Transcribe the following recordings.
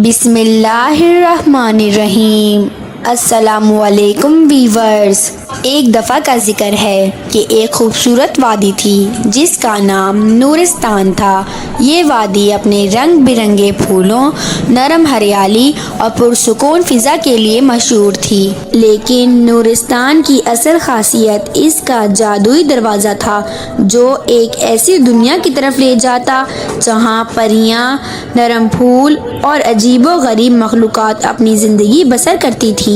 بسم اللہ الرحمن الرحیم۔ السلام علیکم ویورز۔ ایک دفعہ کا ذکر ہے کہ ایک خوبصورت وادی تھی جس کا نام نورستان تھا۔ یہ وادی اپنے رنگ برنگے پھولوں، نرم ہریالی اور پرسکون فضا کے لیے مشہور تھی، لیکن نورستان کی اصل خاصیت اس کا جادوئی دروازہ تھا جو ایک ایسی دنیا کی طرف لے جاتا جہاں پریاں، نرم پھول اور عجیب و غریب مخلوقات اپنی زندگی بسر کرتی تھیں۔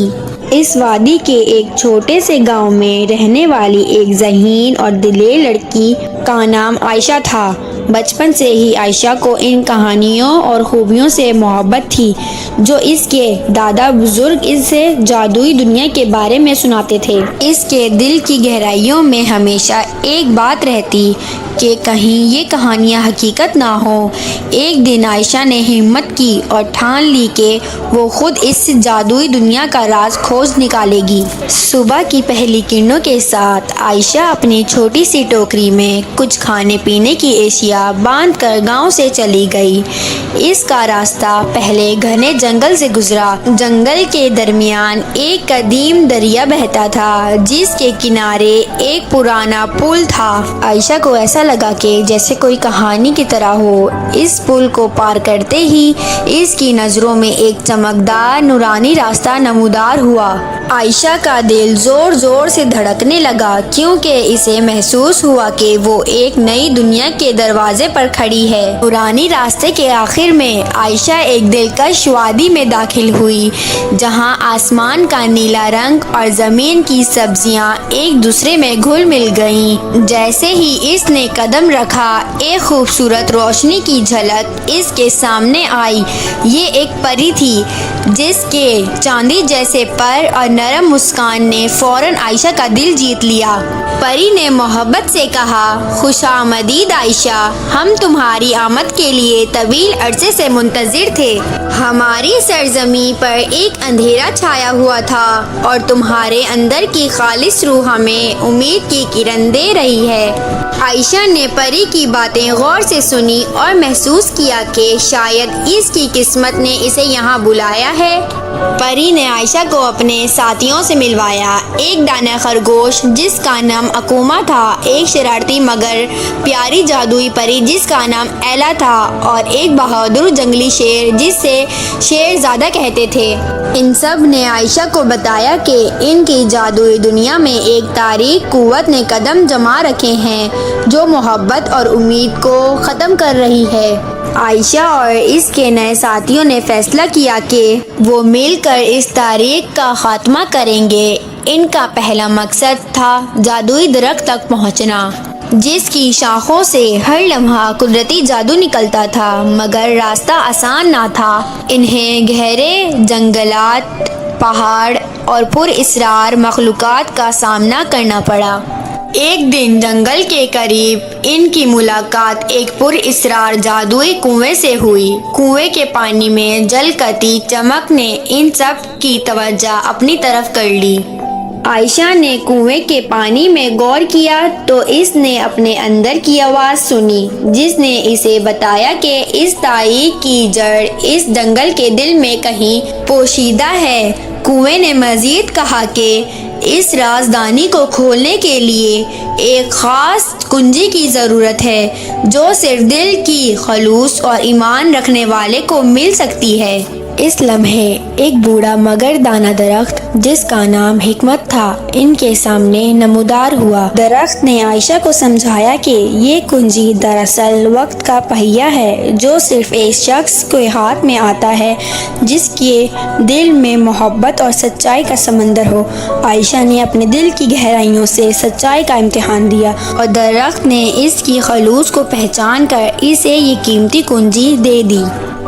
اس وادی کے ایک چھوٹے سے گاؤں میں رہنے والی ایک ذہین اور دلیر لڑکی کا نام عائشہ تھا۔ بچپن سے ہی عائشہ کو ان کہانیوں اور خوبیوں سے محبت تھی جو اس کے دادا بزرگ اسے جادوئی دنیا کے بارے میں سناتے تھے۔ اس کے دل کی گہرائیوں میں ہمیشہ ایک بات رہتی کہ کہیں یہ کہانیاں حقیقت نہ ہوں۔ ایک دن عائشہ نے ہمت کی اور ٹھان لی کہ وہ خود اس جادوئی دنیا کا راز کھوج نکالے گی۔ صبح کی پہلی کرنوں کے ساتھ عائشہ اپنی چھوٹی سی ٹوکری میں کچھ کھانے پینے کی اشیاء باندھ کر گاؤں سے چلی گئی۔ اس کا راستہ پہلے گھنے جنگل سے گزرا۔ جنگل کے درمیان ایک قدیم دریا بہتا تھا جس کے کنارے ایک پرانا پل تھا۔ عائشہ کو ایسا لگا کہ جیسے کوئی کہانی کی طرح ہو۔ اس پل کو پار کرتے ہی اس کی نظروں میں ایک چمکدار نورانی راستہ نمودار ہوا۔ عائشہ کا دل زور زور سے دھڑکنے لگا کیونکہ اسے محسوس ہوا کہ وہ ایک نئی دنیا کے دروازے پر کھڑی ہے۔ نورانی راستے کے آخر میں عائشہ ایک دلکش وادی میں داخل ہوئی جہاں آسمان کا نیلا رنگ اور زمین کی سبزیاں ایک دوسرے میں گھل مل گئیں۔ جیسے ہی اس نے قدم رکھا ایک خوبصورت روشنی کی جھلک اس کے سامنے آئی۔ یہ ایک پری تھی جس کے چاندی جیسے پر اور نرم مسکان نے فوراً عائشہ کا دل جیت لیا۔ پری نے محبت سے کہا، خوش آمدید عائشہ، ہم تمہاری آمد کے لیے طویل عرصے سے منتظر تھے۔ ہماری سرزمین پر ایک اندھیرا چھایا ہوا تھا اور تمہارے اندر کی خالص روح ہمیں امید کی کرن دے رہی ہے۔ عائشہ نے پری کی باتیں غور سے سنی اور محسوس کیا کہ شاید اس کی قسمت نے اسے یہاں بلایا ہے۔ پری نے عائشہ کو اپنے ساتھیوں سے ملوایا۔ ایک دانا خرگوش جس کا نام اکوما تھا، ایک شرارتی مگر پیاری جادوئی پری جس کا نام ایلا تھا اور ایک بہادر جنگلی شیر جسے شیرزادہ کہتے تھے۔ ان سب نے عائشہ کو بتایا کہ ان کی جادوئی دنیا میں ایک تاریک قوت نے قدم جما رکھے ہیں جو محبت اور امید کو ختم کر رہی ہے۔ عائشہ اور اس کے نئے ساتھیوں نے فیصلہ کیا کہ وہ مل کر اس تاریخ کا خاتمہ کریں گے۔ ان کا پہلا مقصد تھا جادوئی درخت تک پہنچنا جس کی شاخوں سے ہر لمحہ قدرتی جادو نکلتا تھا، مگر راستہ آسان نہ تھا۔ انہیں گہرے جنگلات، پہاڑ اور پر اسرار مخلوقات کا سامنا کرنا پڑا۔ ایک دن جنگل کے قریب ان کی ملاقات ایک پر اسرار جادوئی کنویں سے ہوئی۔ کنویں کے پانی میں جھلکتی چمک نے ان سب کی توجہ اپنی طرف کر لی۔ عائشہ نے کنویں کے پانی میں غور کیا تو اس نے اپنے اندر کی آواز سنی جس نے اسے بتایا کہ اس تاریخ کی جڑ اس جنگل کے دل میں کہیں پوشیدہ ہے۔ کنویں نے مزید کہا کہ اس رازدانی کو کھولنے کے لیے ایک خاص کنجی کی ضرورت ہے جو صرف دل کی خلوص اور ایمان رکھنے والے کو مل سکتی ہے۔ اس لمحے ایک بوڑھا مگر دانا درخت جس کا نام حکمت تھا ان کے سامنے نمودار ہوا۔ درخت نے عائشہ کو سمجھایا کہ یہ کنجی دراصل وقت کا پہیہ ہے جو صرف ایک شخص کے ہاتھ میں آتا ہے جس کے دل میں محبت اور سچائی کا سمندر ہو۔ عائشہ نے اپنے دل کی گہرائیوں سے سچائی کا امتحان دیا اور درخت نے اس کی خلوص کو پہچان کر اسے یہ قیمتی کنجی دے دی۔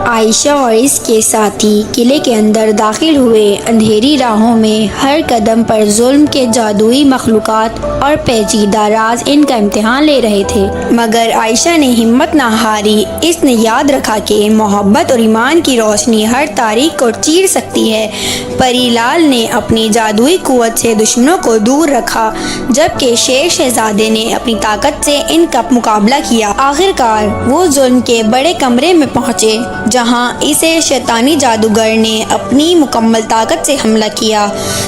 عائشہ اور اس کے ساتھی قلعے کے اندر داخل ہوئے۔ اندھیری راہوں میں ہر قدم پر ظلم کے جادوئی مخلوقات اور پیچیدہ راز ان کا امتحان لے رہے تھے، مگر عائشہ نے ہمت نہ ہاری۔ اس نے یاد رکھا کہ محبت اور ایمان کی روشنی ہر تاریخ کو چیر سکتی ہے۔ پری لال نے اپنی جادوئی قوت سے دشمنوں کو دور رکھا جبکہ شیر شہزادے نے اپنی طاقت سے ان کا مقابلہ کیا۔ آخرکار وہ ظلم کے بڑے کمرے میں پہنچے جہاں اسے شیطانی جادوگر نے اپنی مکمل طاقت سے حملہ کیا۔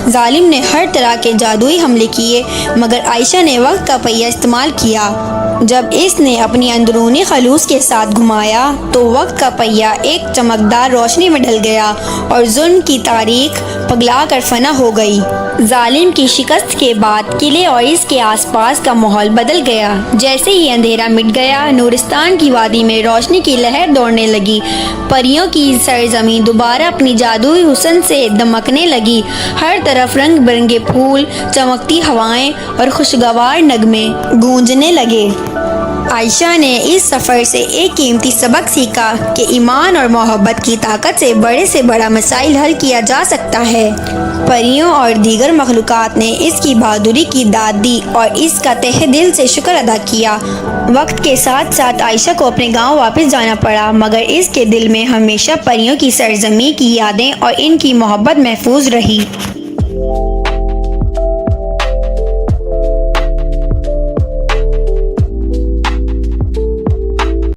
ظالم نے ہر طرح کے جادوئی حملے کیے مگر عائشہ نے وقت کا پہیہ استعمال کیا۔ جب اس نے اپنی اندرونی خلوص کے ساتھ گھمایا تو وقت کا پہیہ ایک چمکدار روشنی میں ڈھل گیا اور ظلم کی تاریخ پگھلا کر فنا ہو گئی۔ ظالم کی شکست کے بعد قلعے اور اس کے آس پاس کا ماحول بدل گیا۔ جیسے ہی اندھیرا مٹ گیا، نورستان کی وادی میں روشنی کی لہر دوڑنے لگی۔ پریوں کی سرزمین دوبارہ اپنی جادوئی حسن سے دمکنے لگی۔ ہر طرف رنگ برنگے پھول، چمکتی ہوائیں اور خوشگوار نغمے گونجنے لگے۔ عائشہ نے اس سفر سے ایک قیمتی سبق سیکھا کہ ایمان اور محبت کی طاقت سے بڑا مسائل حل کیا جا سکتا ہے۔ پریوں اور دیگر مخلوقات نے اس کی بہادری کی داد دی اور اس کا تہ دل سے شکر ادا کیا۔ وقت کے ساتھ ساتھ عائشہ کو اپنے گاؤں واپس جانا پڑا مگر اس کے دل میں ہمیشہ پریوں کی سرزمین کی یادیں اور ان کی محبت محفوظ رہی۔